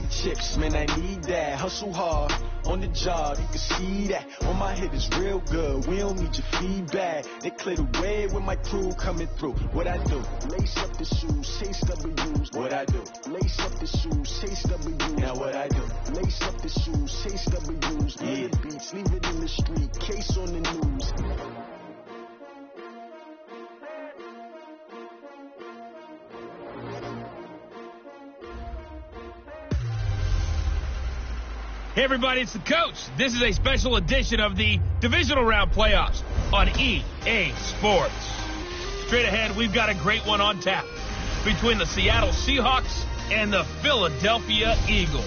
big chips, man, I need that. Hustle hard on the job, you can see that. On my head is real good, we don't need your feedback. They clear the way with my crew coming through. What I do? Lace up the shoes, chase W's. What I do? Lace up the shoes, chase W's. Now what I do? Lace up the shoes, chase W's. Yeah. The beats, leave it in the street, case on the news. Hey everybody, it's the coach. This is a special edition of the divisional round playoffs on EA Sports. Straight ahead, we've got a great one on tap between the Seattle Seahawks and the Philadelphia Eagles.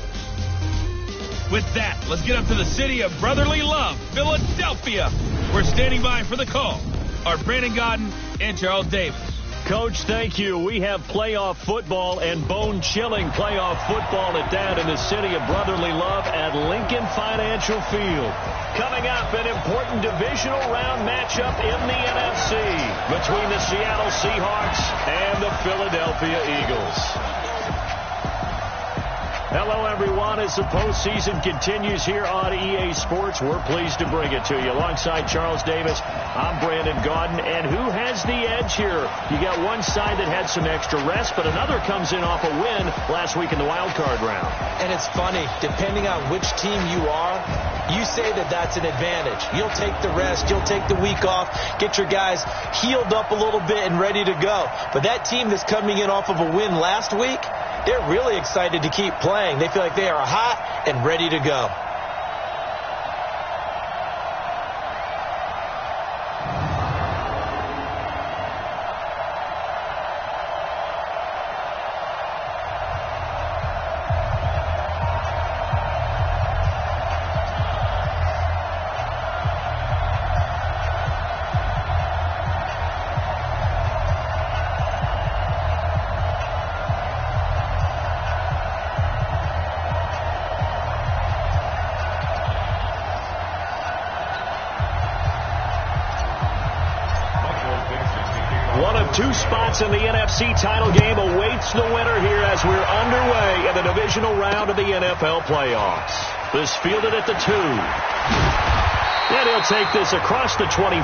With that, let's get up to the city of brotherly love, Philadelphia. We're standing by for the call. Our Brandon Godden and Charles Davis. Coach, thank you. We have playoff football and bone-chilling playoff football at that in the city of brotherly love at Lincoln Financial Field. Coming up, an important divisional round matchup in the NFC between the Seattle Seahawks and the Philadelphia Eagles. Hello, everyone. As the postseason continues here on EA Sports, we're pleased to bring it to you. Alongside Charles Davis, I'm Brandon Godden. And who has the edge here? You got one side that had some extra rest, but another comes in off a win last week in the wild card round. And it's funny, depending on which team you are, you say that that's an advantage. You'll take the rest, you'll take the week off, get your guys healed up a little bit and ready to go. But that team that's coming in off of a win last week, they're really excited to keep playing. They feel like they are hot and ready to go. Two spots in the NFC title game awaits the winner here as we're underway in the divisional round of the NFL playoffs. This fielded at the 2. And he'll take this across the 25,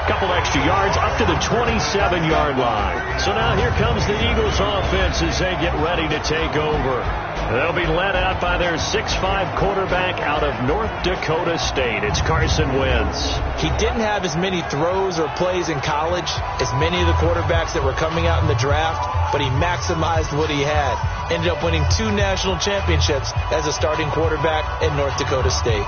couple extra yards up to the 27-yard line. So now here comes the Eagles offense as they get ready to take over. They'll be led out by their 6'5 quarterback out of North Dakota State. It's Carson Wentz. He didn't have as many throws or plays in college as many of the quarterbacks that were coming out in the draft, but he maximized what he had. Ended up winning 2 national championships as a starting quarterback in North Dakota State.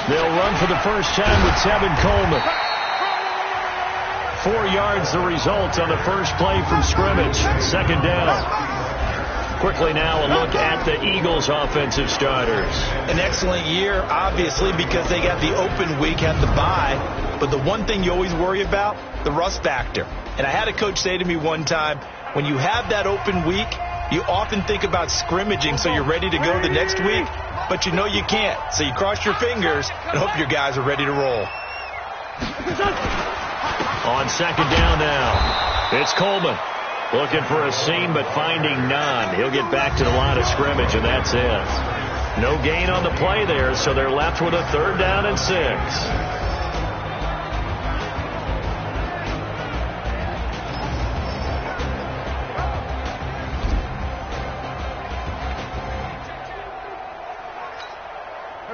They'll run for the first time with Tevin Coleman. 4 yards the result on the first play from scrimmage. Second down. Quickly now a look at the Eagles' offensive starters. An excellent year, obviously, because they got the open week, had the bye. But the one thing you always worry about, the rust factor. And I had a coach say to me one time, when you have that open week, you often think about scrimmaging so you're ready to go the next week. But you know you can't. So you cross your fingers and hope your guys are ready to roll. On second down now, it's Coleman. Looking for a seam, but finding none. He'll get back to the line of scrimmage, and that's it. No gain on the play there, so they're left with a 3rd down and 6.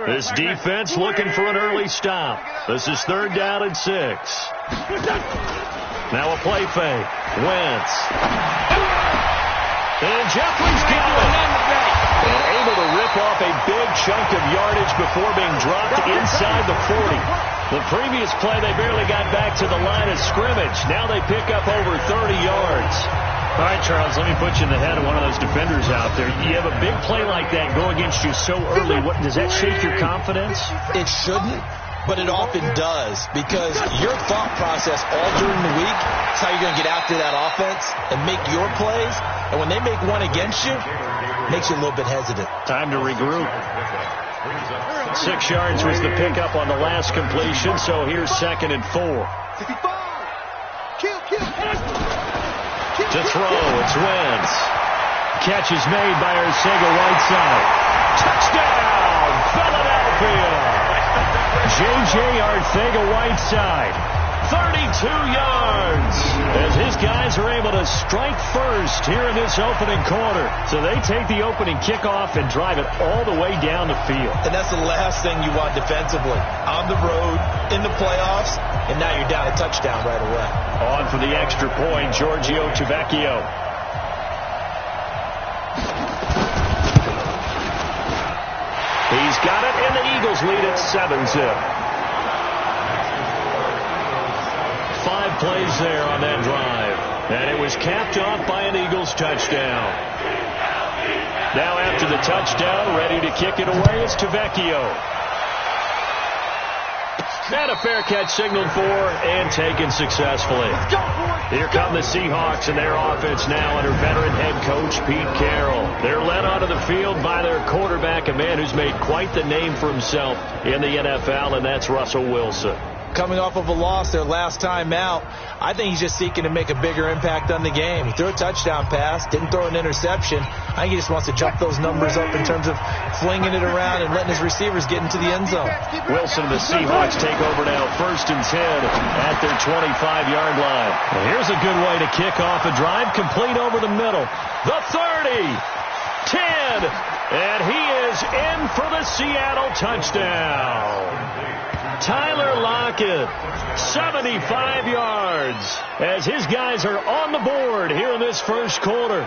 This defense looking for an early stop. This is 3rd down and 6. Now a play fake. Wentz. And Jeffrey's got it. And able to rip off a big chunk of yardage before being dropped inside the 40. The previous play, they barely got back to the line of scrimmage. Now they pick up over 30 yards. All right, Charles, let me put you in the head of one of those defenders out there. You have a big play like that go against you so early. Does that shake your confidence? It shouldn't, But it often does, because your thought process all during the week is how you're going to get after that offense and make your plays. And when they make one against you, it makes you a little bit hesitant. Time to regroup. 6 yards was the pickup on the last completion, so here's 2nd and 4. To throw, it's Wentz. Catch is made by Arcega-Whiteside. Touchdown, Philadelphia! J.J. Arcega-Whiteside, 32 yards, as his guys are able to strike first here in this opening quarter. So they take the opening kickoff and drive it all the way down the field. And that's the last thing you want defensively. On the road, in the playoffs, and now you're down a touchdown right away. On for the extra point, Giorgio Tavecchio. He's got it, and the Eagles lead at 7-zip. 5 plays there on that drive. And it was capped off by an Eagles touchdown. Now after the touchdown, ready to kick it away is Tavecchio. And a fair catch signaled for and taken successfully. Here come the Seahawks and their offense now under veteran head coach Pete Carroll. They're led onto the field by their quarterback, a man who's made quite the name for himself in the NFL, and that's Russell Wilson. Coming off of a loss their last time out, I think he's just seeking to make a bigger impact on the game. He threw a touchdown pass, didn't throw an interception. I think he just wants to jump those numbers up in terms of flinging it around and letting his receivers get into the end zone. Wilson and the Seahawks take over now, 1st and 10 at their 25-yard line. Well, here's a good way to kick off a drive, complete over the middle. The 30, 10, and he is in for the Seattle touchdown. Tyler Lockett, 75 yards, as his guys are on the board here in this first quarter.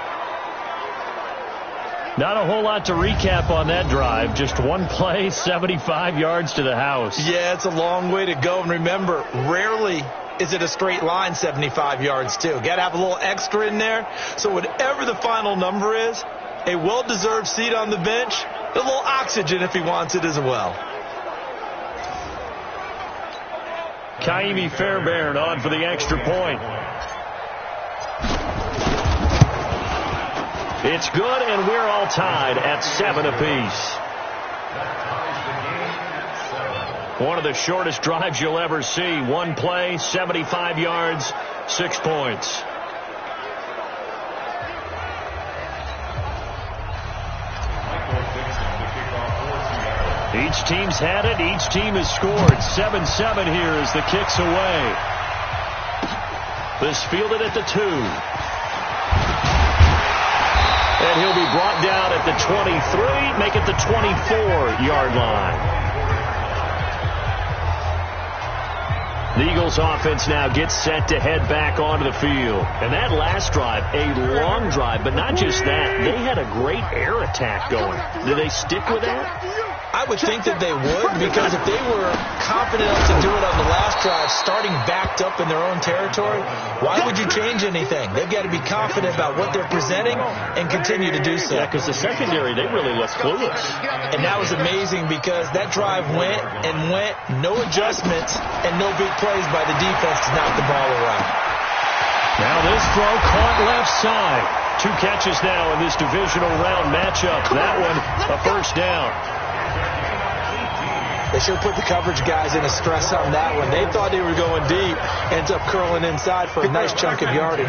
Not a whole lot to recap on that drive. Just one play, 75 yards to the house. Yeah, it's a long way to go. And remember, rarely is it a straight line 75 yards, too. Got to have a little extra in there. So whatever the final number is, a well-deserved seat on the bench, a little oxygen if he wants it as well. Kaimi Fairbairn on for the extra point. It's good, and we're all tied at 7 apiece. One of the shortest drives you'll ever see. One play, 75 yards, 6 points. Each team's had it. Each team has scored. 7-7 here as the kick's away. This fielded at the 2. And he'll be brought down at the 23, make it the 24-yard line. The Eagles offense now gets set to head back onto the field. And that last drive, a long drive, but not just that. They had a great air attack going. Do they stick with that? I would think that they would, because if they were confident enough to do it on the last drive, starting backed up in their own territory, why would you change anything? They've got to be confident about what they're presenting and continue to do so. Yeah, because the secondary, they really looked clueless. And that was amazing, because that drive went and went, no adjustments and no big plays by the defense to knock the ball around. Now this throw caught left side. 2 catches now in this divisional round matchup. That one, a first down. They should have put the coverage guys in a stress on that one. They thought they were going deep. Ends up curling inside for a nice chunk of yardage.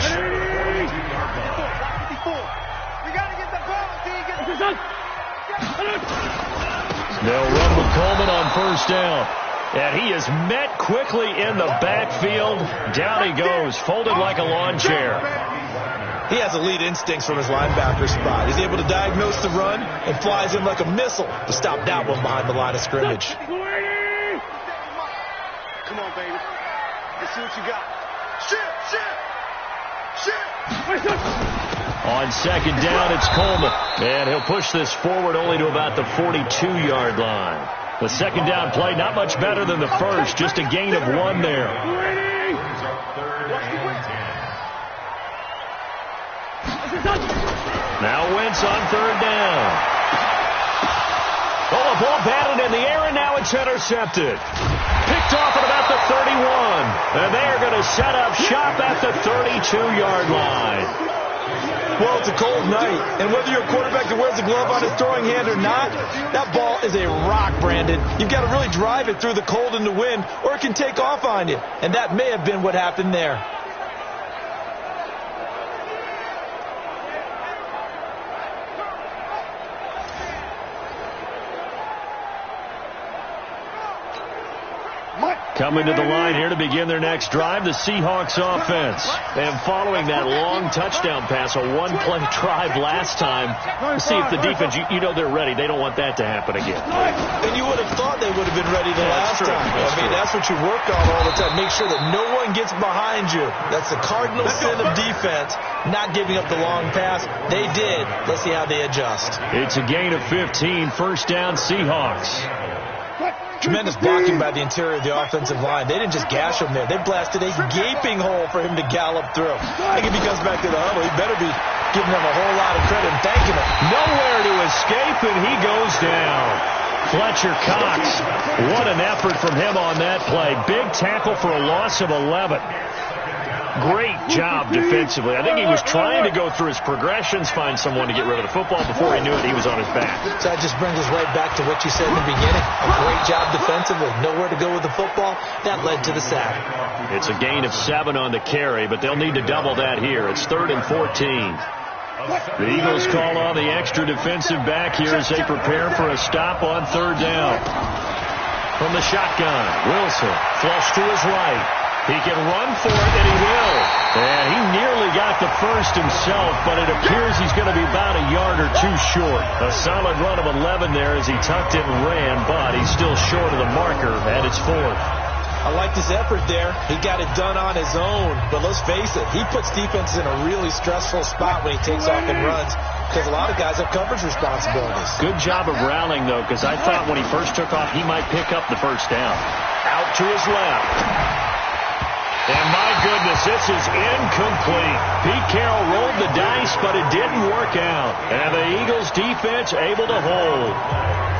They'll run with Coleman on first down. And he is met quickly in the backfield. Down he goes, folded like a lawn chair. He has elite instincts from his linebacker spot. He's able to diagnose the run and flies in like a missile to stop that one behind the line of scrimmage. Come on, baby. Let's see what you got. Shit! On second down, it's Coleman. And he'll push this forward only to about the 42-yard line. The second down play, not much better than the first. Just a gain of 1 there. Now Wentz on third down. Oh, a ball batted in the air, and now it's intercepted. picked off at about the 31. And they're going to set up shop at the 32-yard line. Well, it's a cold night, and whether you're a quarterback that wears a glove on his throwing hand or not, that ball is a rock, Brandon. You've got to really drive it through the cold and the wind, or it can take off on you. And that may have been what happened there. Coming to the line here to begin their next drive, the Seahawks offense. And following that long touchdown pass, a one-play drive last time, to see if the defense, you know they're ready. They don't want that to happen again. And you would have thought they would have been ready the last time. That's what you work on all the time. Make sure that no one gets behind you. That's the cardinal sin of defense, not giving up the long pass. They did. Let's see how they adjust. It's a gain of 15, first down Seahawks. Tremendous blocking by the interior of the offensive line. They didn't just gash him there. They blasted a gaping hole for him to gallop through. I think if he comes back to the huddle, he better be giving them a whole lot of credit and thanking them. Nowhere to escape, and he goes down. Fletcher Cox, what an effort from him on that play. Big tackle for a loss of 11. Great job defensively. I think he was trying to go through his progressions, find someone to get rid of the football. Before he knew it, he was on his back. So that just brings us right back to what you said in the beginning. A great job defensively. Nowhere to go with the football. That led to the sack. It's a gain of 7 on the carry, but they'll need to double that here. It's 3rd and 14. The Eagles call on the extra defensive back here as they prepare for a stop on 3rd down. From the shotgun, Wilson flush to his right. He can run for it, and he will. And he nearly got the first himself, but it appears he's going to be about a yard or two short. A solid run of 11 there as he tucked it and ran, but he's still short of the marker, and it's 4th. I like his effort there. He got it done on his own. But let's face it, he puts defenses in a really stressful spot when he takes off and runs because a lot of guys have coverage responsibilities. Good job of rallying, though, because I thought when he first took off, he might pick up the first down. Out to his left. And my goodness, this is incomplete. Pete Carroll rolled the dice, but it didn't work out. And the Eagles defense able to hold.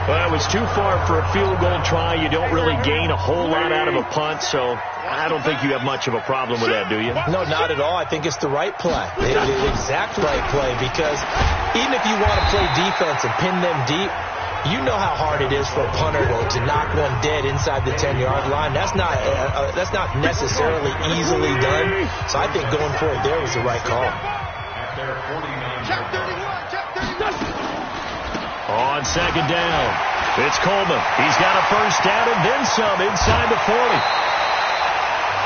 Well, it was too far for a field goal try. You don't really gain a whole lot out of a punt, so I don't think you have much of a problem with that, do you? No, not at all. I think it's the right play. The exact right play, because even if you want to play defense and pin them deep, you know how hard it is for a punter to knock one dead inside the 10-yard line. That's not necessarily easily done. So I think going for it there was the right call. On 2nd down, it's Coleman. He's got a first down and then some inside the 40.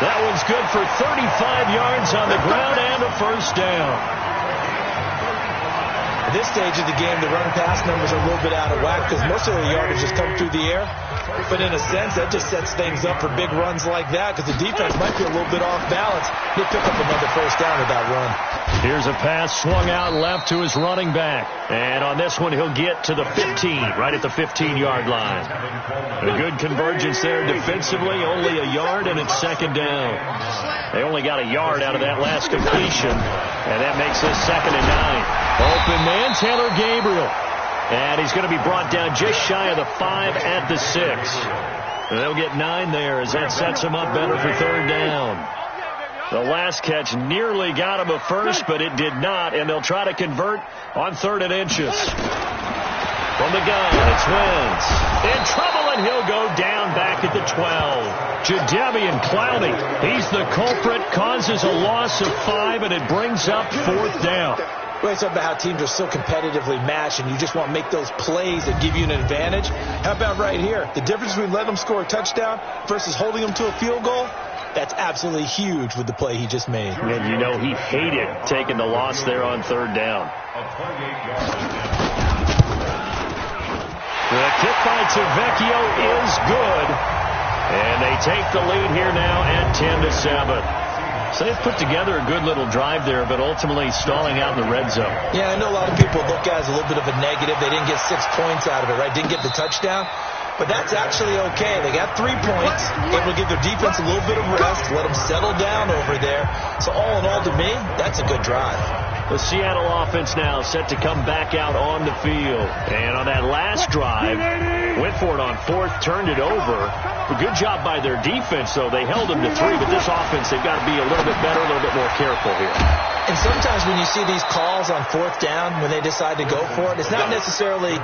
That one's good for 35 yards on the ground and a first down. At this stage of the game, the run-pass numbers are a little bit out of whack because most of the yardage just come through the air. But in a sense, that just sets things up for big runs like that because the defense might be a little bit off balance. He'll pick up another first down with that run. Here's a pass swung out left to his running back. And on this one, he'll get to the 15, right at the 15-yard line. A good convergence there defensively, only a yard, and it's 2nd down. They only got a yard out of that last completion, and that makes this 2nd and 9. Open man, Taylor Gabriel. And he's going to be brought down just shy of the 5 at the 6. And they'll get 9 there as that sets him up better for 3rd down. The last catch nearly got him a first, but it did not, and they'll try to convert on 3rd and inches. From the gun, it's Wentz. In trouble, and he'll go down back at the 12. Jadeveon Clowney, he's the culprit, causes a loss of 5, and it brings up 4th down. Well, it's about how teams are so competitively matched, and you just want to make those plays that give you an advantage. How about right here? The difference between letting them score a touchdown versus holding them to a field goal, that's absolutely huge with the play he just made. And you know he hated taking the loss there on 3rd down. The kick by Tavecchio is good. And they take the lead here now at 10-7. So they've put together a good little drive there, but ultimately stalling out in the red zone. Yeah, I know a lot of people look at it as a little bit of a negative. They didn't get 6 points out of it, right? Didn't get the touchdown. But that's actually okay. They got 3 points. Able to give their defense a little bit of rest, let them settle down over there. So all in all, to me, that's a good drive. The Seattle offense now set to come back out on the field. And on that last drive, Went for it on fourth, turned it over. A good job by their defense, though. They held them to 3, but this offense, they've got to be a little bit better, a little bit more careful here. And sometimes when you see these calls on fourth down, when they decide to go for it, it's not necessarily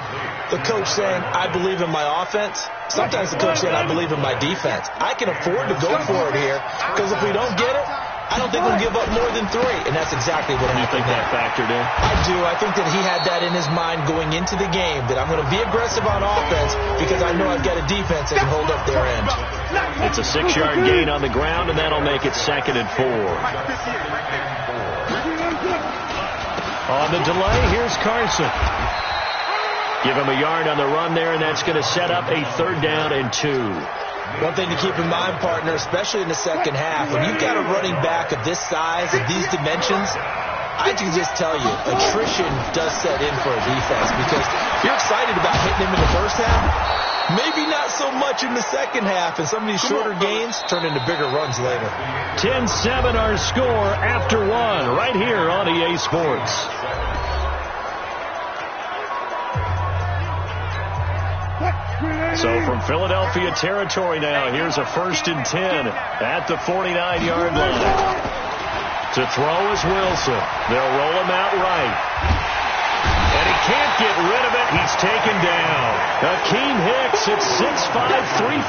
the coach saying, I believe in my offense. Sometimes the coach saying, I believe in my defense. I can afford to go for it here, because if we don't get it, I don't think we'll give up more than 3. And that's exactly what happened. You think that factored in? I do. I think that he had that in his mind going into the game, that I'm going to be aggressive on offense because I know I've got a defense that can hold up their end. It's a 6-yard gain on the ground, and that'll make it 2nd and 4. On the delay, here's Carson. Give him a yard on the run there, and that's going to set up a 3rd down and 2. One thing to keep in mind, partner, especially in the second half, when you've got a running back of this size, of these dimensions, I can just tell you, attrition does set in for a defense, because you're excited about hitting him in the first half, maybe not so much in the second half, and some of these shorter gains turn into bigger runs later. 10-7 our score after 1, right here on EA Sports. So from Philadelphia territory now, here's a 1st and 10 at the 49-yard line. To throw is Wilson. They'll roll him out right. And he can't get rid of it. He's taken down. Akeem Hicks at 6'5",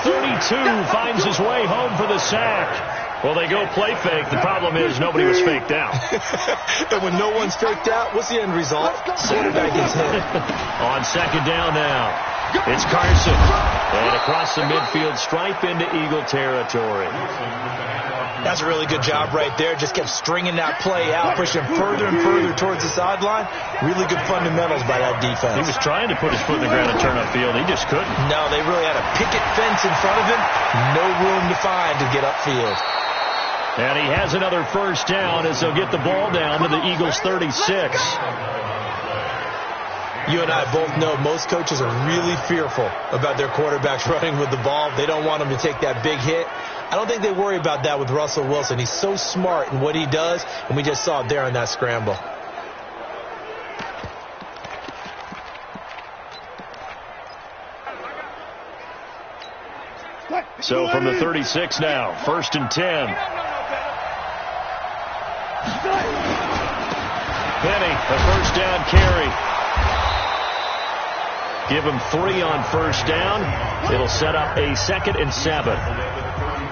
332 finds his way home for the sack. Well, they go play fake. The problem is nobody was faked out. And when no one's faked out, what's the end result? Quarterback gets hit. On 2nd down now, it's Carson. And across the midfield stripe into Eagle territory. That's a really good job right there. Just kept stringing that play out, pushing further and further towards the sideline. Really good fundamentals by that defense. He was trying to put his foot in the ground and turn upfield. He just couldn't. No, they really had a picket fence in front of him. No room to find to get upfield. And he has another 1st down as they'll get the ball down to the Eagles' 36. You and I both know most coaches are really fearful about their quarterbacks running with the ball. They don't want them to take that big hit. I don't think they worry about that with Russell Wilson. He's so smart in what he does, and we just saw it there on that scramble. So from the 36 now, 1st and 10. Penny, a 1st down carry. Give him 3 on 1st down. It'll set up a 2nd and 7.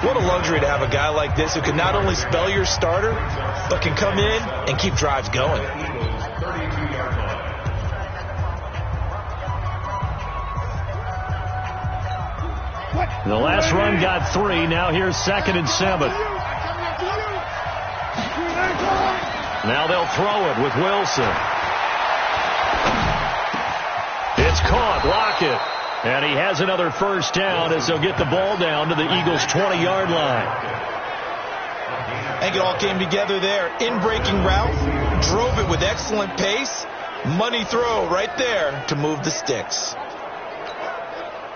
What a luxury to have a guy like this who can not only spell your starter, but can come in and keep drives going. The last run got 3. Now here's 2nd and 7. Now they'll throw it with Wilson. It's caught. Lockett. And he has another 1st down as they'll get the ball down to the Eagles' 20-yard line. I think it all came together there. In-breaking route. Drove it with excellent pace. Money throw right there to move the sticks.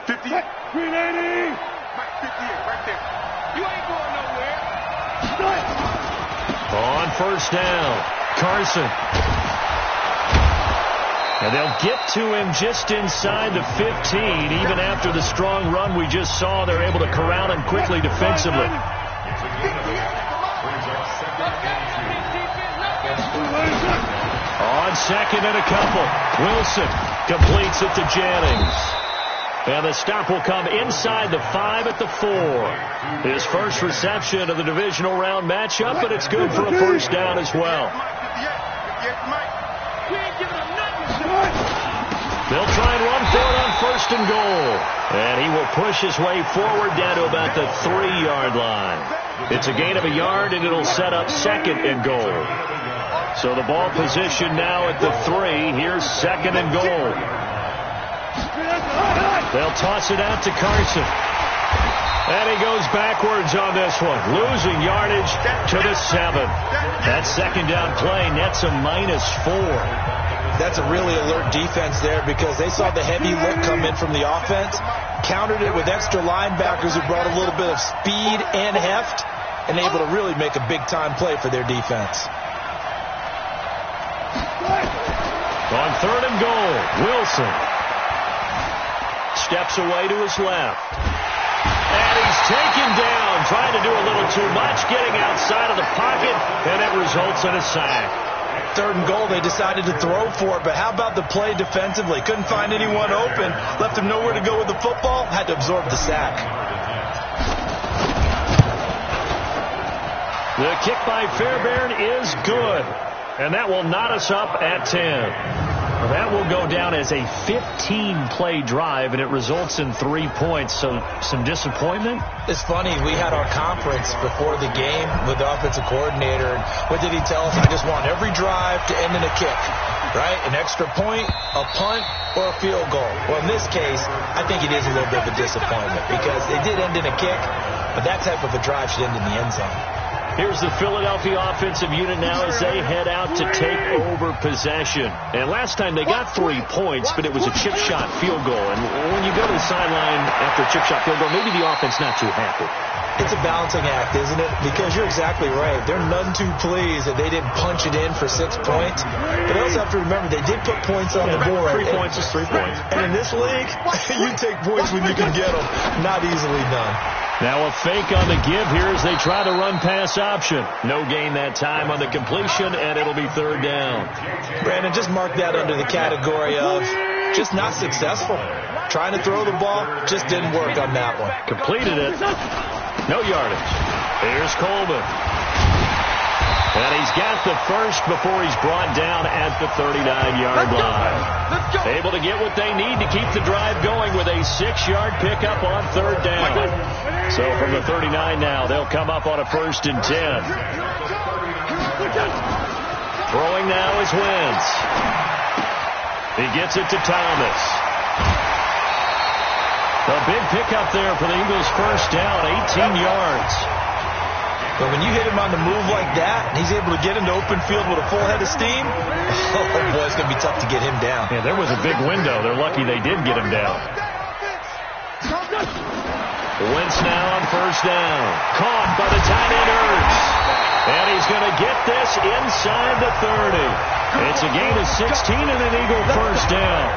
58. 380. 58 right there. You ain't going nowhere. On 1st down, Carson. And they'll get to him just inside the 15. Even after the strong run we just saw, they're able to corral him quickly defensively. On 2nd and a couple, Wilson completes it to Jennings. And the stop will come inside the 5 at the 4. His first reception of the divisional round matchup, but it's good for a 1st down as well. They'll try and run for it on 1st and goal. And he will push his way forward down to about the 3-yard line. It's a gain of a yard, and it'll set up 2nd and goal. So the ball position now at the 3. Here's 2nd and goal. They'll toss it out to Carson. And he goes backwards on this one. Losing yardage to the 7. That 2nd down play nets a -4. That's a really alert defense there because they saw the heavy look come in from the offense, countered it with extra linebackers who brought a little bit of speed and heft, and able to really make a big-time play for their defense. On 3rd and goal, Wilson. steps away to his left. And he's taken down, trying to do a little too much, getting outside of the pocket, and it results in a sack. 3rd and goal, they decided to throw for it, but how about the play defensively? Couldn't find anyone open, left him nowhere to go with the football, had to absorb the sack. The kick by Fairbairn is good, and that will knot us up at 10. That will go down as a 15-play drive, and it results in 3 points. So some disappointment? It's funny. We had our conference before the game with the offensive coordinator. And what did he tell us? I just want every drive to end in a kick, right? An extra point, a punt, or a field goal. Well, in this case, I think it is a little bit of a disappointment because they did end in a kick, but that type of a drive should end in the end zone. Here's the Philadelphia offensive unit now as they head out to take over possession. And last time they got 3 points, but it was a chip shot field goal. And when you go to the sideline after a chip shot field goal, maybe the offense not too happy. It's a balancing act, isn't it? Because you're exactly right. They're none too pleased that they didn't punch it in for 6 points. But they also have to remember they did put points on the board. 3 points is 3 points. And in this league, you take points when you can get them. Not easily done. Now a fake on the give here as they try to run pass option. No gain that time on the completion, and it'll be 3rd down. Brandon, just mark that under the category of just not successful. Trying to throw the ball, just didn't work on that one. Completed it. No yardage. Here's Coleman. And he's got the first before he's brought down at the 39-yard line. Able to get what they need to keep the drive going with a 6-yard pickup on 3rd down. So from the 39 now, they'll come up on a 1st and 10. Throwing now is Wentz. He gets it to Thomas. A big pickup there for the Eagles' 1st down, 18 yards. But when you hit him on the move like that, and he's able to get into open field with a full head of steam, oh boy, it's going to be tough to get him down. Yeah, there was a big window. They're lucky they did get him down. Wentz now on 1st down. Caught by the tight end Ertz. And he's going to get this inside the 30. It's a gain of 16 and an Eagle 1st down.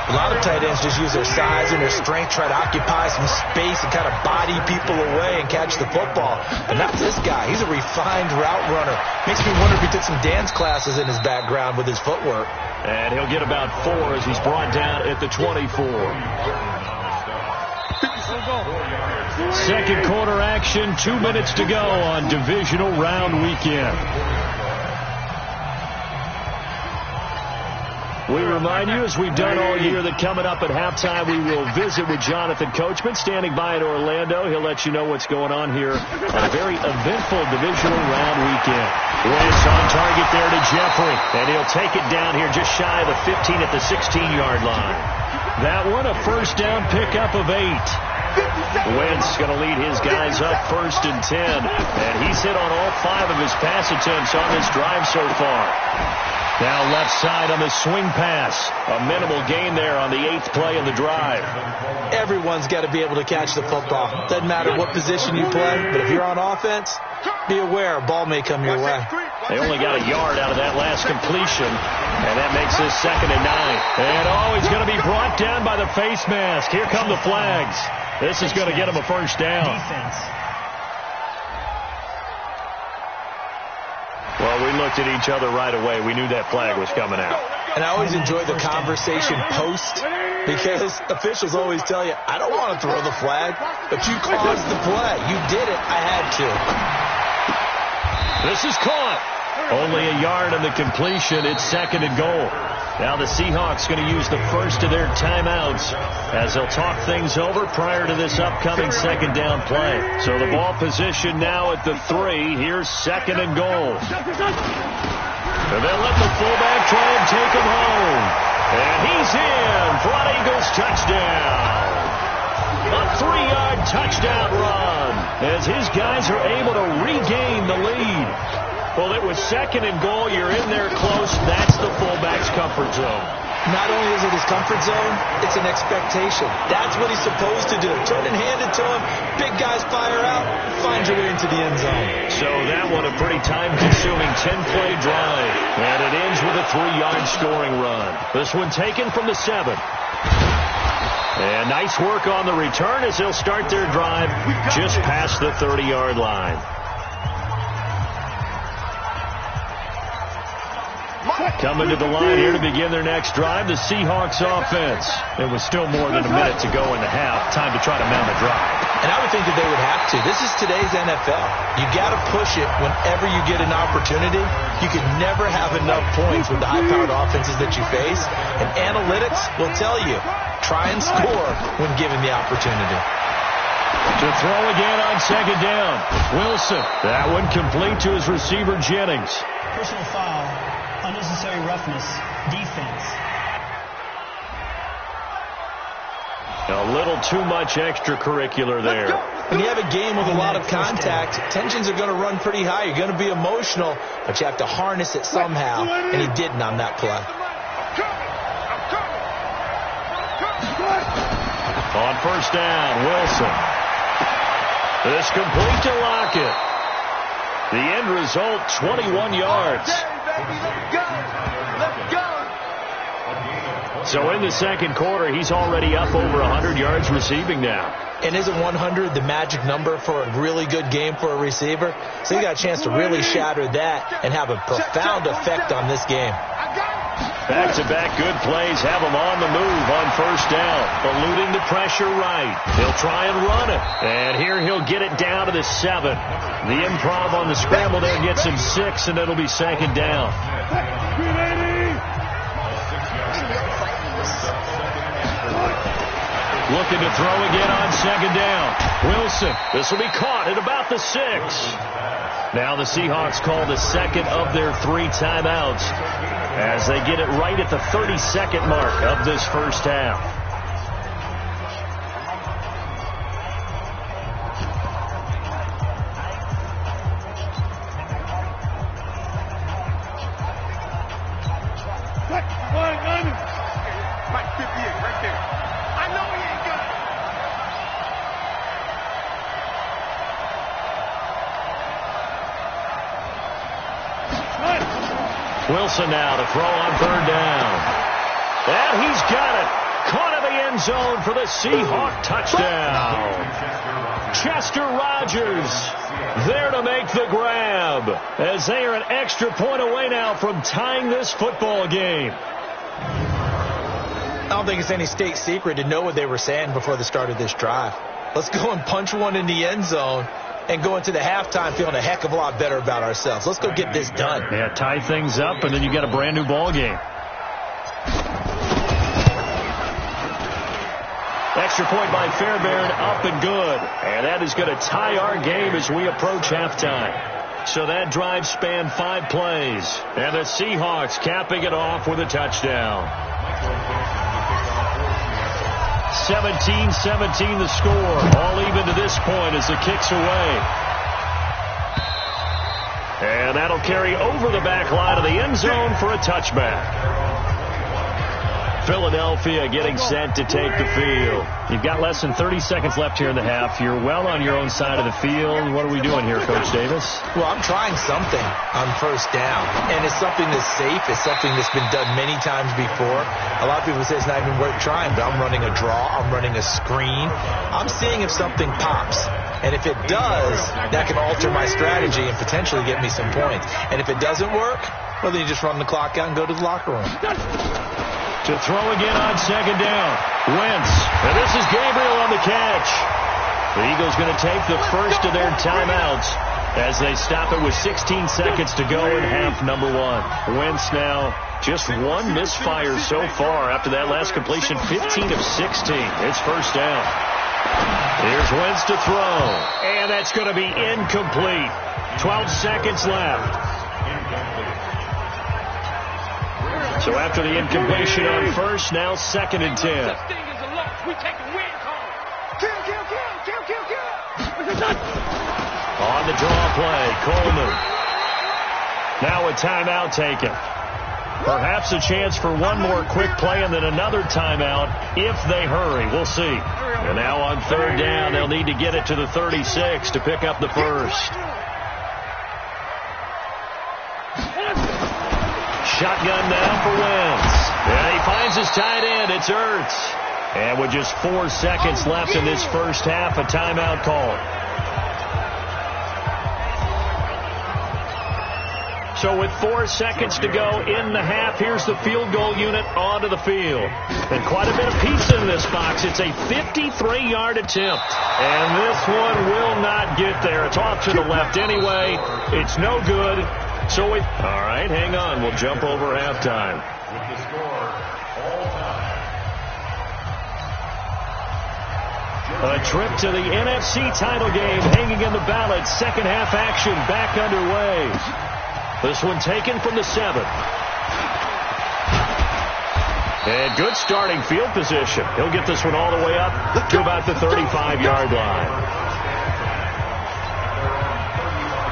A lot of tight ends just use their size and their strength, try to occupy some space and kind of body people away and catch the football. But not this guy. He's a refined route runner. Makes me wonder if he took some dance classes in his background with his footwork. And he'll get about 4 as he's brought down at the 24. Second quarter action, 2 minutes to go on divisional round weekend. We remind you, as we've done all year, that coming up at halftime, we will visit with Jonathan Coachman, standing by in Orlando. He'll let you know what's going on here on a very eventful divisional round weekend. Wentz on target there to Jeffrey, and he'll take it down here just shy of the 15 at the 16-yard line. That one, a 1st down pickup of 8. Wentz going to lead his guys up 1st and 10, and he's hit on all 5 of his pass attempts on this drive so far. Now left side on the swing pass. A minimal gain there on the 8th play of the drive. Everyone's got to be able to catch the football. Doesn't matter what position you play, but if you're on offense, be aware a ball may come your way. They only got a yard out of that last completion, and that makes this 2nd and 9. And he's going to be brought down by the face mask. Here come the flags. This is going to get him a 1st down. Well, we looked at each other right away. We knew that flag was coming out. And I always enjoy the conversation post because officials always tell you, I don't want to throw the flag, but you caused the play. You did it. I had to. This is caught. Only a yard on the completion. It's 2nd and goal. Now the Seahawks going to use the first of their timeouts as they'll talk things over prior to this upcoming 2nd down play. So the ball position now at the 3. Here's 2nd and goal. And they'll let the fullback try and take him home. And he's in for an Eagles touchdown. A 3-yard touchdown run as his guys are able to regain the lead. Well, it was 2nd and goal. You're in there close. That's the fullback's comfort zone. Not only is it his comfort zone, it's an expectation. That's what he's supposed to do. Turn and hand it to him. Big guys fire out. Find your way into the end zone. So that one a pretty time-consuming 10-play drive. And it ends with a 3-yard scoring run. This one taken from the 7. And nice work on the return as they'll start their drive just past the 30-yard line. Coming to the line here to begin their next drive, the Seahawks offense. It was still more than a minute to go in the half. Time to try to mount a drive. And I would think that they would have to. This is today's NFL. You got to push it whenever you get an opportunity. You can never have enough points with the high-powered offenses that you face. And analytics will tell you, try and score when given the opportunity. To throw again on second down. Wilson. That one complete to his receiver, Jennings. Personal foul. Unnecessary roughness. Defense. A little too much extracurricular there. When you have a game with a lot of contact, tensions are going to run pretty high. You're going to be emotional, but you have to harness it somehow, and he didn't on that play. On first down, Wilson. This complete to Lockett. The end result, 21 yards. Let's go. So in the second quarter, he's already up over 100 yards receiving now. And isn't 100 the magic number for a really good game for a receiver? So you got a chance to really shatter that and have a profound effect on this game. Back-to-back good plays have him on the move on first down. Eluding the pressure right. He'll try and run it. And here he'll get it down to the 7. The improv on the scramble there gets him 6, and it'll be second down. Looking to throw again on second down. Wilson. This will be caught at about the 6. Now the Seahawks call the second of their 3 timeouts as they get it right at the 30-second mark of this first half. Mike 58 right there. I know he ain't got it. Wilson now to throw on third down. And he's got it. Caught in the end zone for the Seahawk touchdown. Chester Rogers there to make the grab as they are an extra point away now from tying this football game. I don't think it's any state secret to know what they were saying before the start of this drive. Let's go and punch one in the end zone and go into the halftime feeling a heck of a lot better about ourselves. Let's go get this done. Yeah, tie things up, and then you got a brand new ball game. Extra point by Fairbairn, up and good. And that is going to tie our game as we approach halftime. So that drive spanned 5 plays. And the Seahawks capping it off with a touchdown. 17-17 the score. All even to this point as the kick's away. And that'll carry over the back line of the end zone for a touchback. Philadelphia getting set to take the field. You've got less than 30 seconds left here in the half. You're well on your own side of the field. What are we doing here, Coach Davis? Well, I'm trying something on first down, and it's something that's safe. It's something that's been done many times before. A lot of people say it's not even worth trying, but I'm running a draw. I'm running a screen. I'm seeing if something pops. And if it does, that can alter my strategy and potentially get me some points. And if it doesn't work, well, then you just run the clock out and go to the locker room. To throw again on second down. Wentz. And this is Gabriel on the catch. The Eagles going to take the first of their timeouts as they stop it with 16 seconds to go in half number 1. Wentz now just 1 misfire so far after that last completion, 15 of 16. It's first down. Here's Wentz to throw. And that's going to be incomplete. 12 seconds left. So after the incompletion on first, now 2nd and 10. On the draw play, Coleman. Now a timeout taken. Perhaps a chance for one more quick play and then another timeout if they hurry. We'll see. And now on third down, they'll need to get it to the 36 to pick up the first. Shotgun now for Wentz. And he finds his tight end. It's Ertz. And with just 4 seconds left in this first half, a timeout call. So with 4 seconds to go in the half, here's the field goal unit onto the field. And quite a bit of pizza in this box. It's a 53-yard attempt. And this one will not get there. It's off to the left anyway. It's no good. So all right, hang on. We'll jump over halftime. With the score, all time. A trip to the NFC title game hanging in the balance. Second half action back underway. This one taken from the 7. And good starting field position. He'll get this one all the way up to about the 35-yard line.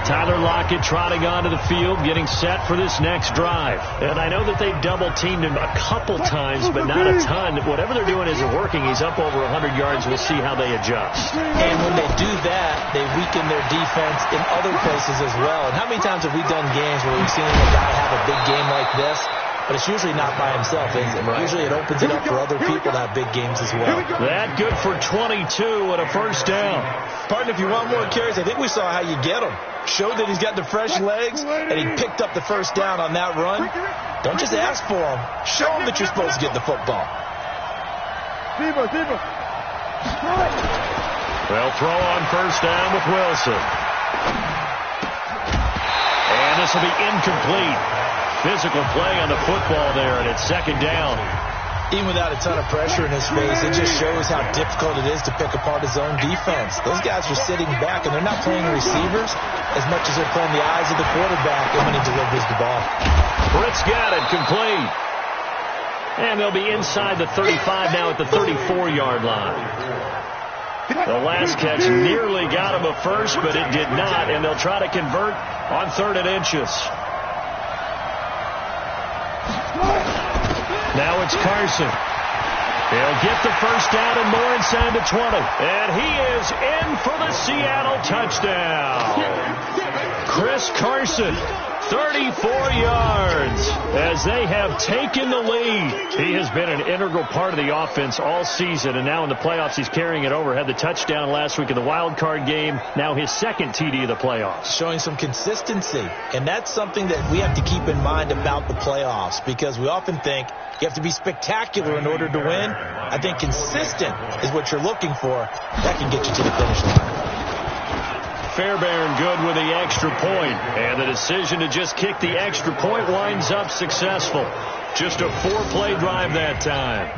Tyler Lockett trotting onto the field, getting set for this next drive. And I know that they've double-teamed him a couple times, but not a ton. Whatever they're doing isn't working. He's up over 100 yards. We'll see how they adjust. And when they do that, they weaken their defense in other places as well. And how many times have we done games where we've seen a guy have a big game like this? But it's usually not by himself, is it? Right. Usually it opens it up for other people to have big games as well. That good for 22 and a first down. Partner, if you want more carries, I think we saw how you get them. Showed that he's got the fresh legs, and he picked up the first down on that run. Don't just ask for him. Show him that you're supposed to get the football. They'll throw on first down with Wilson. And this will be incomplete. Physical play on the football there, and it's second down. Even without a ton of pressure in his face, it just shows how difficult it is to pick apart his own defense. Those guys are sitting back, and they're not playing receivers as much as they're playing the eyes of the quarterback when he delivers the ball. Britt's got it, complete. And they'll be inside the 35 now at the 34-yard line. The last catch nearly got him a first, but it did not, and they'll try to convert on 3rd and inches. Now it's Carson. He'll get the first down and more inside the 20. And he is in for the Seattle touchdown. Chris Carson, 34 yards as they have taken the lead. He has been an integral part of the offense all season, and now in the playoffs he's carrying it over. Had the touchdown last week in the wild card game. Now his second TD of the playoffs. Showing some consistency, and that's something that we have to keep in mind about the playoffs, because we often think you have to be spectacular in order to win. I think consistent is what you're looking for. That can get you to the finish line. Fairbairn good with the extra point, and the decision to just kick the extra point winds up successful. Just a 4-play drive that time.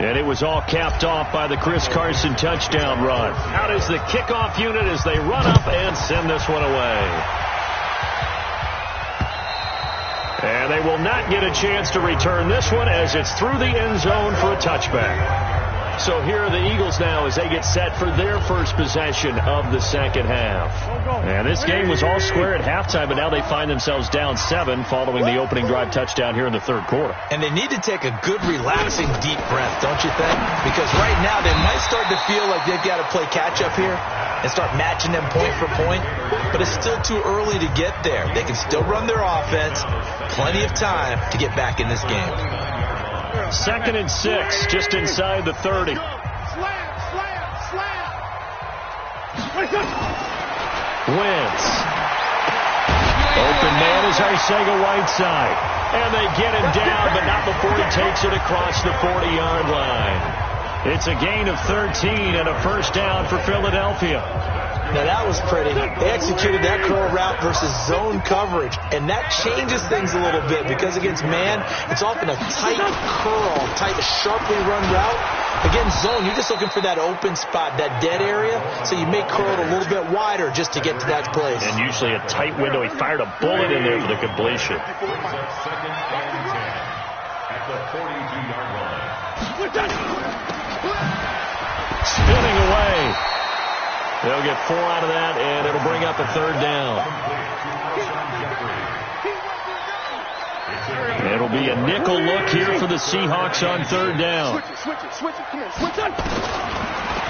And it was all capped off by the Chris Carson touchdown run. Out is the kickoff unit as they run up and send this one away. And they will not get a chance to return this one as it's through the end zone for a touchback. So here are the Eagles now as they get set for their first possession of the second half. And this game was all square at halftime, but now they find themselves down 7 following the opening drive touchdown here in the 3rd quarter. And they need to take a good, relaxing, deep breath, don't you think? Because right now they might start to feel like they've got to play catch-up here and start matching them point for point. But it's still too early to get there. They can still run their offense. Plenty of time to get back in this game. 2nd and 6, just inside the 30. Slam. Wentz. Open man is Arcega-Whiteside. And they get him down, but not before he takes it across the 40-yard line. It's a gain of 13 and a first down for Philadelphia. Now that was pretty. They executed that curl route versus zone coverage, and that changes things a little bit because against man, it's often a tight curl, tight, sharply run route. Against zone, you're just looking for that open spot, that dead area, so you may curl it a little bit wider just to get to that place. And usually a tight window. He fired a bullet in there for the completion. Second and 10 at the 42-yard line. Spinning away. They'll get 4 out of that, and it'll bring up a 3rd down. It'll be a nickel look here for the Seahawks on 3rd down.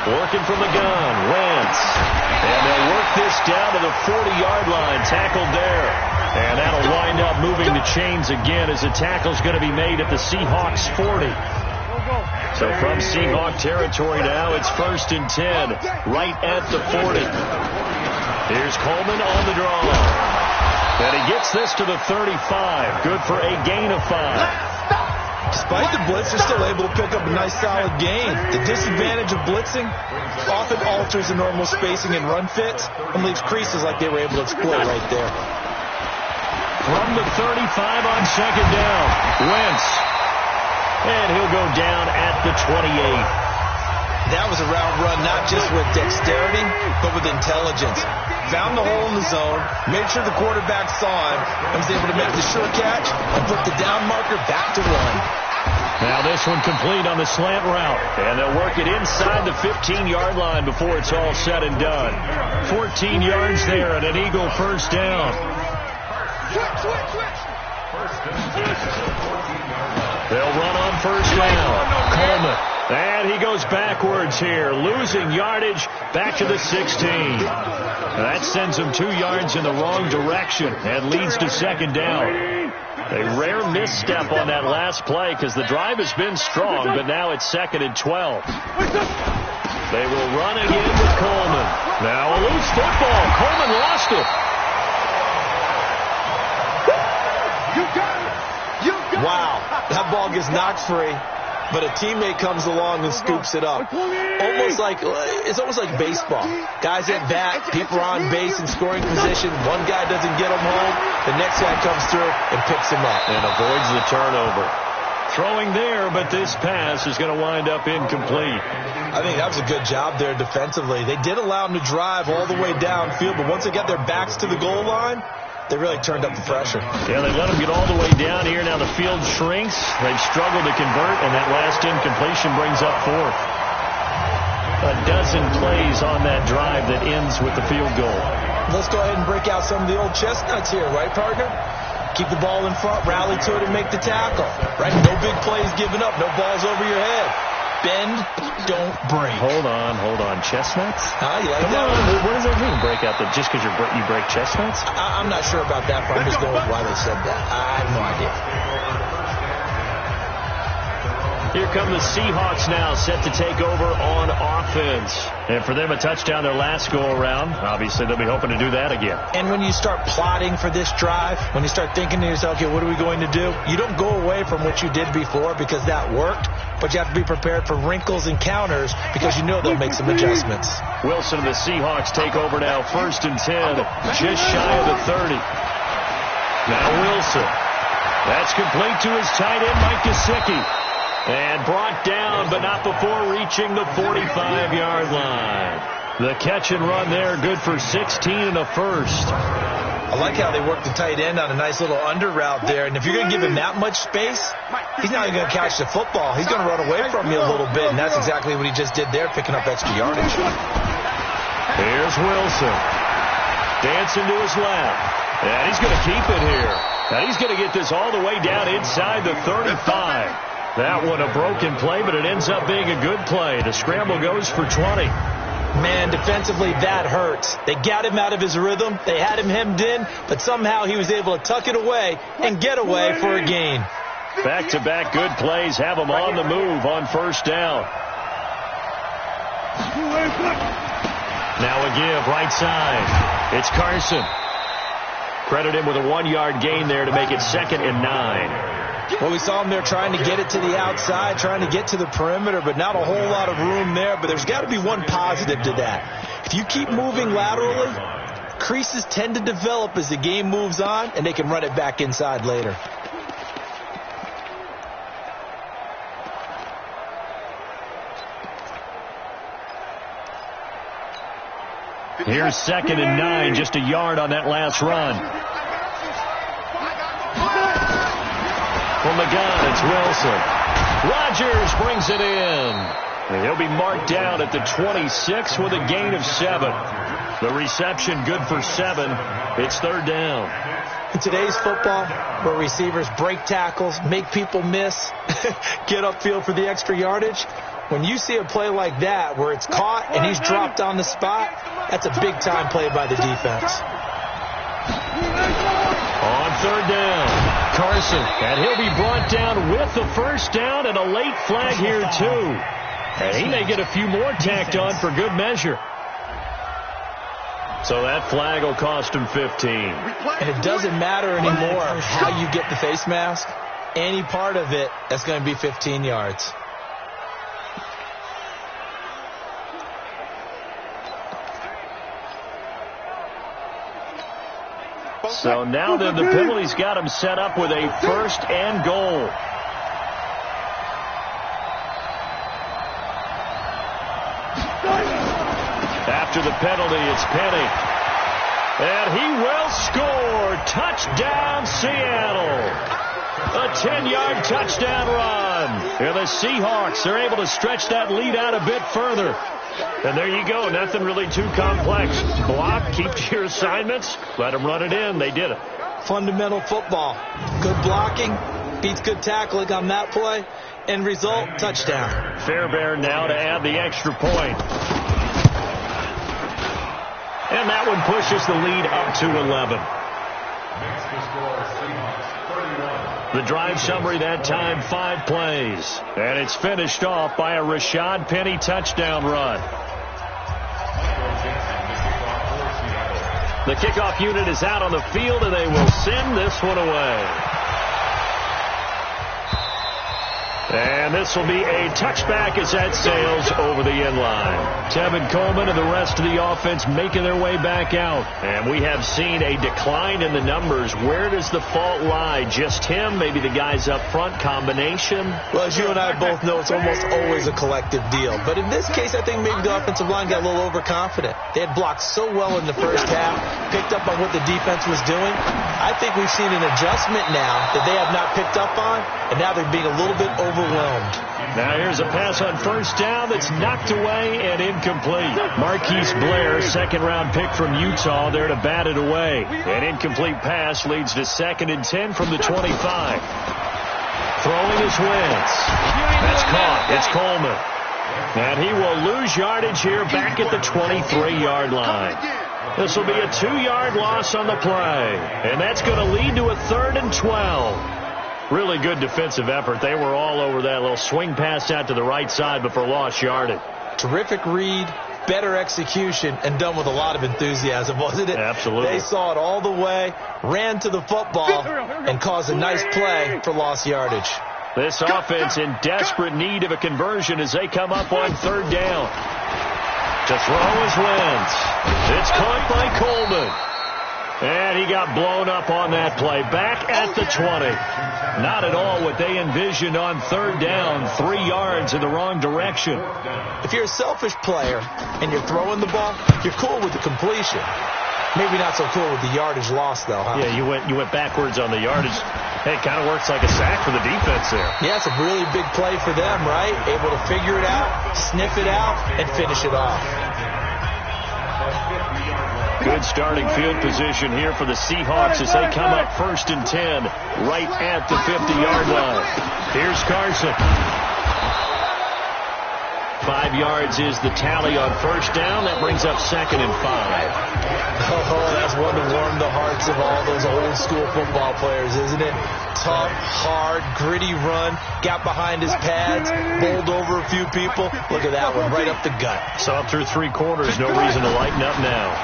Working from the gun, Wentz. And they'll work this down to the 40-yard line, tackled there. And that'll wind up moving the chains again as the tackle's going to be made at the Seahawks 40. So from Seahawk territory now, it's 1st and 10, right at the 40. Here's Coleman on the draw. And he gets this to the 35. Good for a gain of 5. Despite the blitz, they're still able to pick up a nice solid gain. The disadvantage of blitzing often alters the normal spacing and run fits and leaves creases like they were able to exploit right there. From the 35 on 2nd down, Wentz. And he'll go down at the 28. That was a route run not just with dexterity, but with intelligence. Found the hole in the zone, made sure the quarterback saw him, and was able to make the sure catch and put the down marker back to 1. Now this one complete on the slant route, and they'll work it inside the 15-yard line before it's all said and done. 14 yards there and an Eagle 1st down. They'll run on 1st down. Coleman. And he goes backwards here, losing yardage back to the 16. That sends him 2 yards in the wrong direction and leads to 2nd down. A rare misstep on that last play because the drive has been strong, but now it's 2nd and 12. They will run again with Coleman. Now a loose football. Coleman lost it. Wow, that ball gets knocked free, but a teammate comes along and scoops it up. It's almost like baseball. Guys at bat, people are on base in scoring position. One guy doesn't get him home, the next guy comes through and picks him up and avoids the turnover. Throwing there, but this pass is going to wind up incomplete. I think that was a good job there defensively. They did allow him to drive all the way downfield, but once they got their backs to the goal line, they really turned up the pressure. Yeah, they let them get all the way down here. Now the field shrinks. They've struggled to convert, and that last incompletion brings up 4th. A dozen plays on that drive that ends with the field goal. Let's go ahead and break out some of the old chestnuts here, right, partner? Keep the ball in front, rally to it, and make the tackle. Right? No big plays given up, no balls over your head. Bend, don't break. Hold on. Chestnuts? You like that one? What does that mean, break out? Just because you break chestnuts? I'm not sure about that, but I'm just going with why they said that. I have no idea. Here come the Seahawks now, set to take over on offense. And for them, a touchdown their last go-around. Obviously, they'll be hoping to do that again. And when you start plotting for this drive, when you start thinking to yourself, okay, what are we going to do? You don't go away from what you did before because that worked, but you have to be prepared for wrinkles and counters because you know they'll make some adjustments. Wilson and the Seahawks take over now, 1st and 10, just shy of the 30. Now Wilson. That's complete to his tight end, Mike Gesicki. And brought down, but not before reaching the 45-yard line. The catch and run there, good for 16 and a 1st. I like how they work the tight end on a nice little under route there. And if you're going to give him that much space, he's not even going to catch the football. He's going to run away from you a little bit, and that's exactly what he just did there, picking up extra yardage. Here's Wilson. Dancing to his left. And he's going to keep it here. And he's going to get this all the way down inside the 35. That one a broken play, but it ends up being a good play. The scramble goes for 20. Man, defensively, that hurts. They got him out of his rhythm. They had him hemmed in, but somehow he was able to tuck it away and get away for a gain. Back-to-back good plays have him on the move on 1st down. Now a give, right side. It's Carson. Credit him with a 1-yard gain there to make it 2nd and 9. Well, we saw him there trying to get it to the outside, trying to get to the perimeter, but not a whole lot of room there. But there's got to be one positive to that. If you keep moving laterally, creases tend to develop as the game moves on, and they can run it back inside later. Here's 2nd and 9, just a yard on that last run. From the gun, it's Wilson. Rodgers brings it in. And he'll be marked down at the 26 with a gain of 7. The reception good for 7. It's 3rd down. In today's football, where receivers break tackles, make people miss, get upfield for the extra yardage, when you see a play like that where it's caught and he's dropped on the spot, that's a big-time play by the defense. On 3rd down. Carson, and he'll be brought down with the first down and a late flag here, too. And he may get a few more tacked on for good measure. So that flag will cost him 15. And it doesn't matter anymore how you get the face mask. Any part of it, that's going to be 15 yards. So now then, the penalty's got him set up with a first and goal. After the penalty, it's Penny. And he will score. Touchdown, Seattle. A 10-yard touchdown run. And the Seahawks are able to stretch that lead out a bit further. And there you go. Nothing really too complex. Block, keep to your assignments, let them run it in. They did it. Fundamental football. Good blocking beats good tackling on that play. End result, touchdown. Fairbairn now to add the extra point. And that one pushes the lead up to 11. The drive summary that time, 5 plays. And it's finished off by a Rashad Penny touchdown run. The kickoff unit is out on the field, and they will send this one away. And this will be a touchback as that sails over the end line. Tevin Coleman and the rest of the offense making their way back out. And we have seen a decline in the numbers. Where does the fault lie? Just him? Maybe the guys up front? Combination? Well, as you and I both know, it's almost always a collective deal. But in this case, I think maybe the offensive line got a little overconfident. They had blocked so well in the first half, picked up on what the defense was doing. I think we've seen an adjustment now that they have not picked up on, and now they're being a little bit overwhelmed. Now here's a pass on first down that's knocked away and incomplete. Marquise Blair, second-round pick from Utah, there to bat it away. An incomplete pass leads to 2nd and 10 from the 25. Throwing is Wentz. That's caught. It's Coleman. And he will lose yardage here back at the 23-yard line. This will be a 2-yard loss on the play. And that's going to lead to a 3rd and 12. Really good defensive effort. They were all over that little swing pass out to the right side before lost yardage. Terrific read, better execution, and done with a lot of enthusiasm, wasn't it? Absolutely. They saw it all the way, ran to the football, and caused a nice play for lost yardage. This offense in desperate need of a conversion as they come up on 3rd down. To throw is Wentz. It's caught by Coleman. And he got blown up on that play. Back at the 20. Not at all what they envisioned on 3rd down. 3 yards in the wrong direction. If you're a selfish player and you're throwing the ball, you're cool with the completion. Maybe not so cool with the yardage loss, though, huh? Yeah, you went backwards on the yardage. Hey, it kind of works like a sack for the defense there. Yeah, it's a really big play for them, right? Able to figure it out, sniff it out, and finish it off. Good starting field position here for the Seahawks as they come up 1st and 10 right at the 50-yard line. Here's Carson. 5 yards is the tally on 1st down. That brings up 2nd and 5. Oh, that's one to warm the hearts of all those old school football players, isn't it? Tough, hard, gritty run. Got behind his pads, bowled over a few people. Look at that one, right up the gut. Saw through 3 quarters. No reason to lighten up now.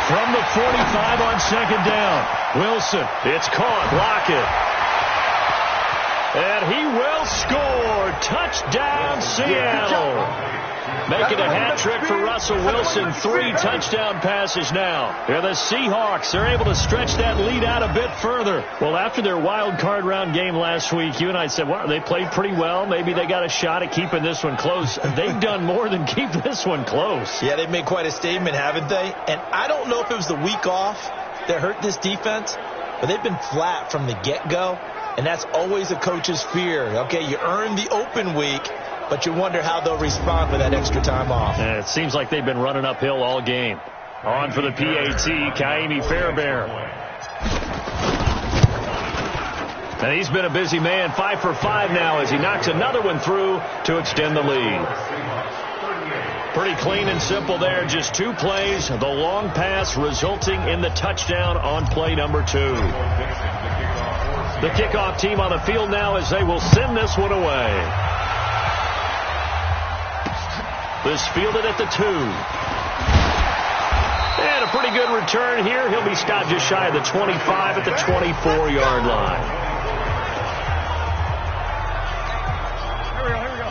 From the 45 on 2nd down. Wilson, it's caught. Block it. And he will score. Touchdown, Seattle. Making a hat trick for Russell Wilson. 3 touchdown passes now. And the Seahawks are able to stretch that lead out a bit further. Well, after their wild card round game last week, you and I said, well, they played pretty well. Maybe they got a shot at keeping this one close. They've done more than keep this one close. Yeah, they've made quite a statement, haven't they? And I don't know if it was the week off that hurt this defense, but they've been flat from the get-go. And that's always a coach's fear. Okay, you earn the open week, but you wonder how they'll respond with that extra time off. And it seems like they've been running uphill all game. On for the PAT, Kaimi Fairbairn. And he's been a busy man, 5 for 5 now as he knocks another one through to extend the lead. Pretty clean and simple there, just 2 plays. The long pass resulting in the touchdown on play number 2. The kickoff team on the field now as they will send this one away. This fielded at the 2. And a pretty good return here. He'll be stopped just shy of the 25 at the 24-yard line.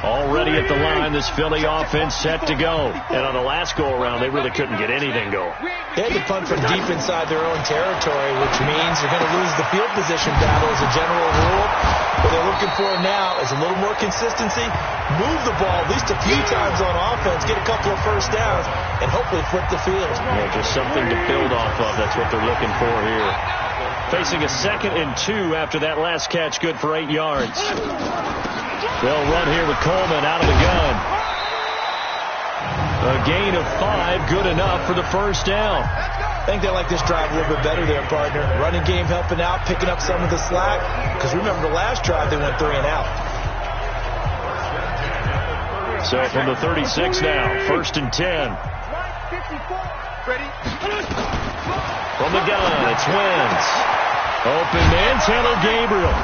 Already at the line, this Philly offense set to go. And on the last go-around, they really couldn't get anything going. They had to punt from deep inside their own territory, which means you're going to lose the field position battle as a general rule. What they're looking for now is a little more consistency, move the ball at least a few times on offense, get a couple of first downs, and hopefully flip the field. Yeah, just something to build off of. That's what they're looking for here. Facing a 2nd and 2 after that last catch, good for 8 yards. They'll run here with Coleman out of the gun. A gain of 5, good enough for the first down. I think they like this drive a little bit better there, partner. Running game helping out, picking up some of the slack. Because remember the last drive, they went 3 and out. So from the 36 now, 1st and 10. From the gun, it's Wentz. Open man, Taylor Gabriel.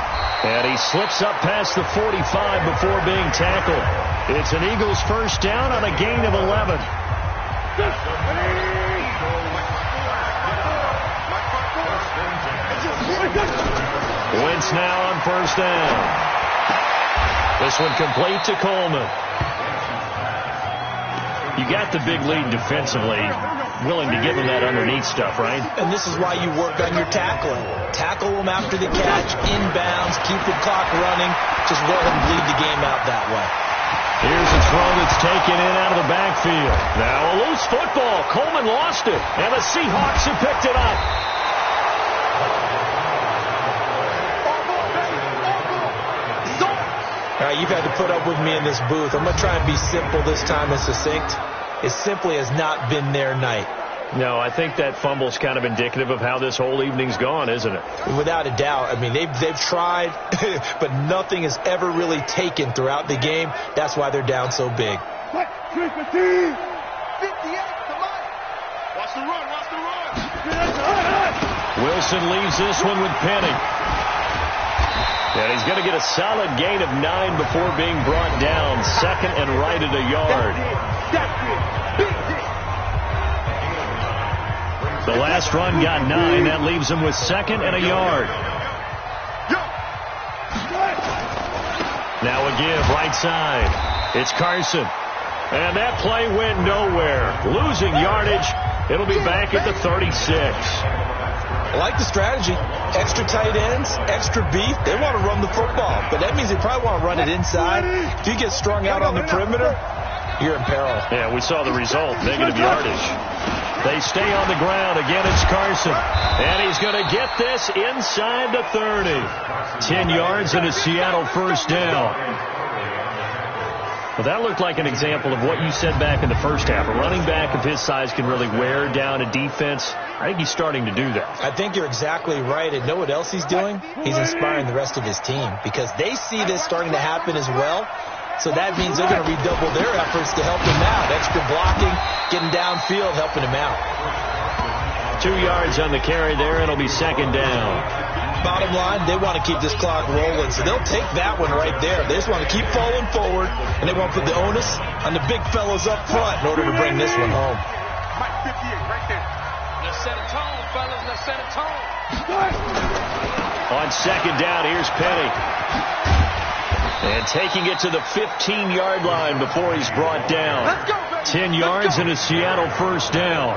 And he slips up past the 45 before being tackled. It's an Eagles first down on a gain of 11. Wentz now on first down. This one complete to Coleman. You got the big lead defensively, willing to give him that underneath stuff, right? And this is why you work on your tackling. Tackle them after the catch, inbounds, keep the clock running. Just let them bleed the game out that way. Here's a throw that's taken in out of the backfield. Now a loose football. Coleman lost it, and the Seahawks have picked it up. All right, you've had to put up with me in this booth. I'm going to try and be simple this time and succinct. It simply has not been their night. No, I think that fumble's kind of indicative of how this whole evening's gone, isn't it? Without a doubt. I mean, they've tried, but nothing has ever really taken throughout the game. That's why they're down so big. 58, come on. Watch the run, watch the run. Wilson leaves this one with Penny. And he's going to get a solid gain of 9 before being brought down. 2nd and right at a yard. The last run got 9. That leaves him with 2nd and a yard. Now a give right side. It's Carson. And that play went nowhere. Losing yardage. It'll be back at the 36. I like the strategy. Extra tight ends, extra beef. They want to run the football, but that means they probably want to run it inside. If you get strung out on the perimeter, you're in peril. Yeah, we saw the result, negative yardage. They stay on the ground. Again, it's Carson. And he's going to get this inside the 30. 10 yards and a Seattle first down. Well, that looked like an example of what you said back in the first half. A running back of his size can really wear down a defense. I think he's starting to do that. I think you're exactly right. And know what else he's doing? He's inspiring the rest of his team because they see this starting to happen as well. So that means they're going to redouble their efforts to help him out. Extra blocking, getting downfield, helping him out. 2 yards on the carry there. It'll be 2nd down. Bottom line, they want to keep this clock rolling, so they'll take that one right there. They just want to keep falling forward, and they want to put the onus on the big fellas up front in order to bring this one home. Mike 58, right there. Let's set a tone, fellas. Let's set a tone. On 2nd down, here's Penny. And taking it to the 15-yard line before he's brought down. 10 yards and a Seattle first down.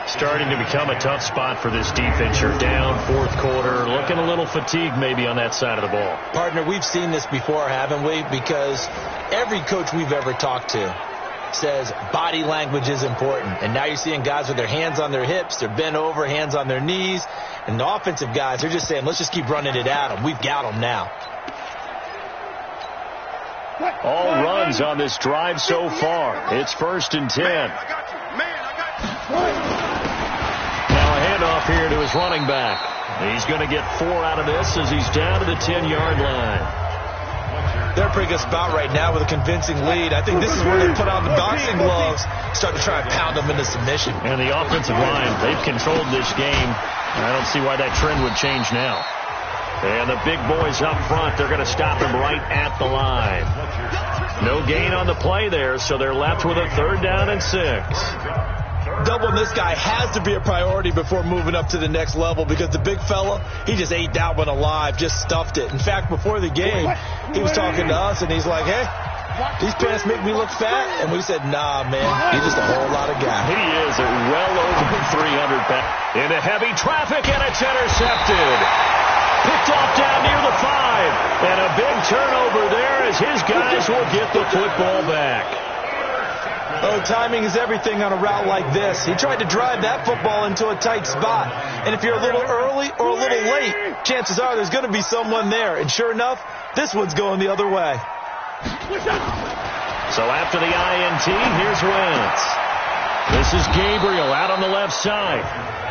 Starting to become a tough spot for this defense. You're down 4th quarter, looking a little fatigued maybe on that side of the ball. Partner, we've seen this before, haven't we? Because every coach we've ever talked to says body language is important. And now you're seeing guys with their hands on their hips, they're bent over, hands on their knees. And the offensive guys, they're just saying, let's just keep running it at them. We've got them now. All runs on this drive so far. It's 1st and 10. Now a handoff here to his running back. He's going to get 4 out of this as he's down to the 10-yard line. They're a pretty good spot right now with a convincing lead. I think this is where they put on the boxing gloves, start to try and pound them into submission. And the offensive line, they've controlled this game. I don't see why that trend would change now. And the big boys up front, they're going to stop him right at the line. No gain on the play there, so they're left with a 3rd down and 6. Doubling this guy has to be a priority before moving up to the next level because the big fella, he just ate that one alive, just stuffed it. In fact, before the game, he was talking to us, and he's like, hey, these pants make me look fat. And we said, nah, man, he's just a whole lot of guy. He is at well over 300 pounds. Into heavy traffic, and it's intercepted. Picked off down near the 5. And a big turnover there as his guys will get the football back. Oh, timing is everything on a route like this. He tried to drive that football into a tight spot. And if you're a little early or a little late, chances are there's going to be someone there. And sure enough, this one's going the other way. So after the INT, here's Wentz. This is Gabriel out on the left side.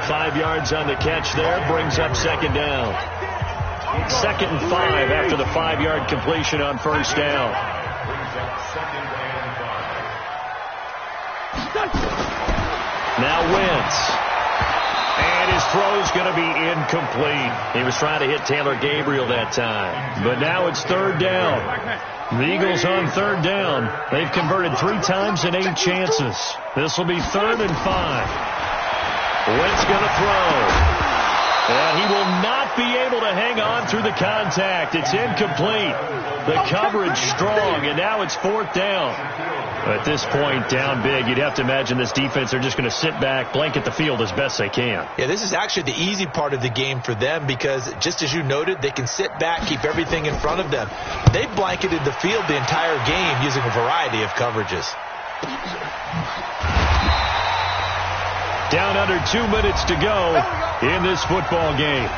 5 yards on the catch there, brings up 2nd down. 2nd and 5 after the 5-yard completion on 1st down. Now Wentz. And his throw's going to be incomplete. He was trying to hit Taylor Gabriel that time. But now it's 3rd down. The Eagles on 3rd down. They've converted 3 times in 8 chances. This will be 3rd and 5. Wentz going to throw. And he will not be able to hang on through the contact. It's incomplete. The coverage strong, and now it's 4th down. At this point, down big, you'd have to imagine this defense are just going to sit back, blanket the field as best they can. Yeah, this is actually the easy part of the game for them because, just as you noted, they can sit back, keep everything in front of them. They blanketed the field the entire game using a variety of coverages. Down under 2 minutes to go in this football game.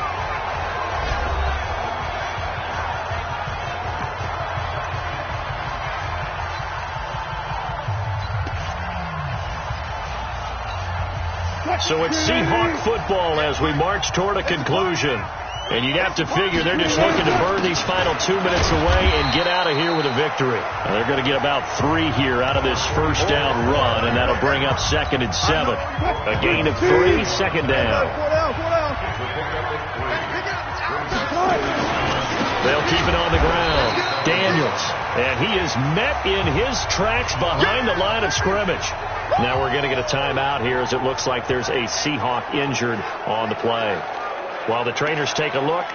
So it's Seahawk football as we march toward a conclusion. And you'd have to figure they're just looking to burn these final 2 minutes away and get out of here with a victory. Now they're going to get about 3 here out of this 1st down run, and that'll bring up 2nd and 7. A gain of 3, 2nd down. They'll keep it on the ground. Daniels, and he is met in his tracks behind the line of scrimmage. Now we're going to get a timeout here as it looks like there's a Seahawk injured on the play. While the trainers take a look,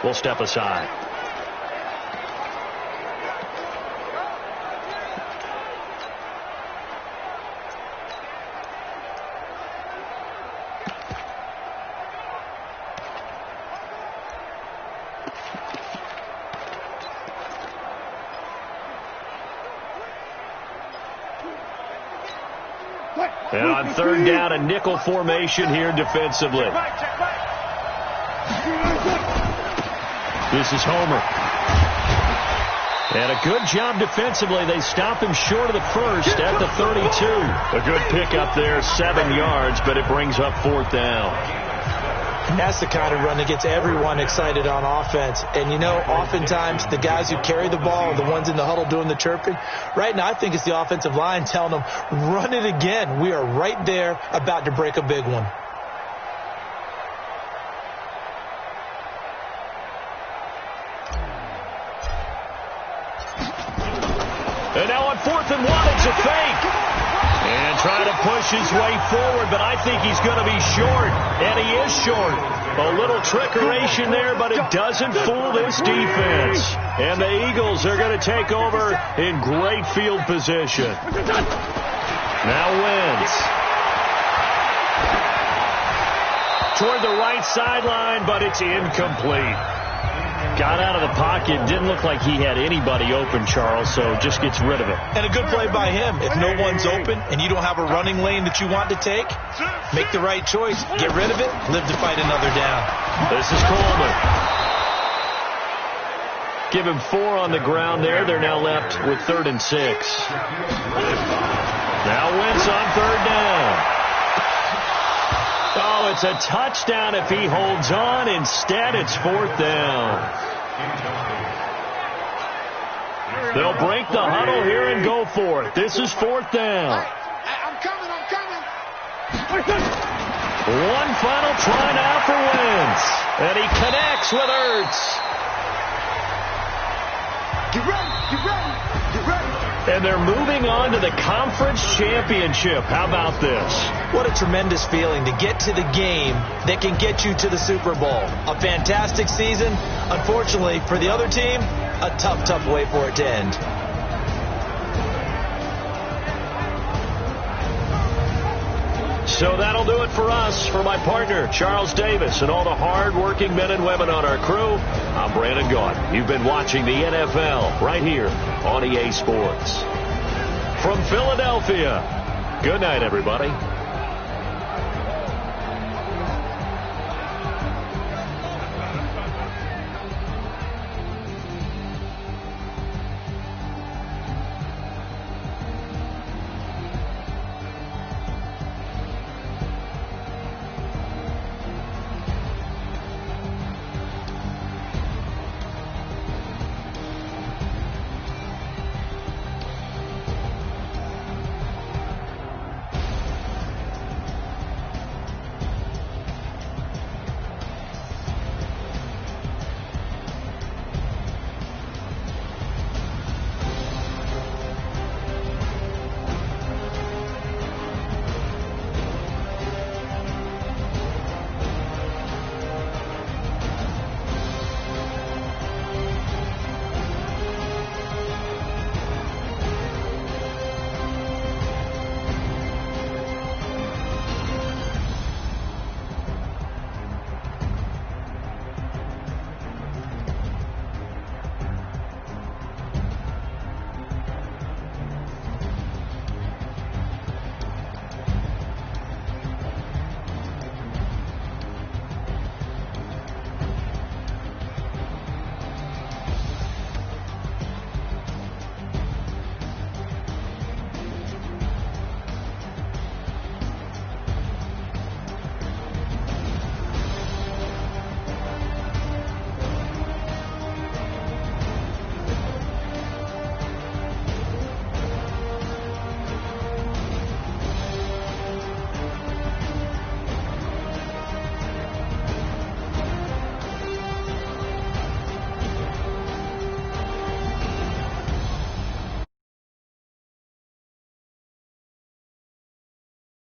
we'll step aside. And on 3rd down, a nickel formation here defensively. This is Homer. And a good job defensively. They stop him short of the 1st at the 32. A good pickup there, 7 yards, but it brings up 4th down. And that's the kind of run that gets everyone excited on offense. And, you know, oftentimes the guys who carry the ball are the ones in the huddle doing the chirping. Right now, I think it's the offensive line telling them, run it again. We are right there about to break a big one. And now on 4th and 1, it's a fake. And trying to push his way forward, but I think he's going to be short. And he is short. A little trickeration there, but it doesn't fool this defense. And the Eagles are going to take over in great field position. Now Wentz. Toward the right sideline, but it's incomplete. Got out of the pocket. Didn't look like he had anybody open, Charles, so just gets rid of it. And a good play by him. If no one's open and you don't have a running lane that you want to take, make the right choice. Get rid of it. Live to fight another down. This is Coleman. Give him 4 on the ground there. They're now left with 3rd and 6. Now Wentz on 3rd down. Oh, it's a touchdown if he holds on. Instead, it's 4th down. They'll break the huddle here and go for it. This is 4th down. I'm coming. One final try now for Wentz. And he connects with Ertz. You ready? You ready? You ready? And they're moving on to the conference championship. How about this? What a tremendous feeling to get to the game that can get you to the Super Bowl. A fantastic season. Unfortunately, for the other team, a tough, tough way for it to end. So that'll do it for us. For my partner, Charles Davis, and all the hard-working men and women on our crew, I'm Brandon Gaudin. You've been watching the NFL right here on EA Sports. From Philadelphia, good night, everybody.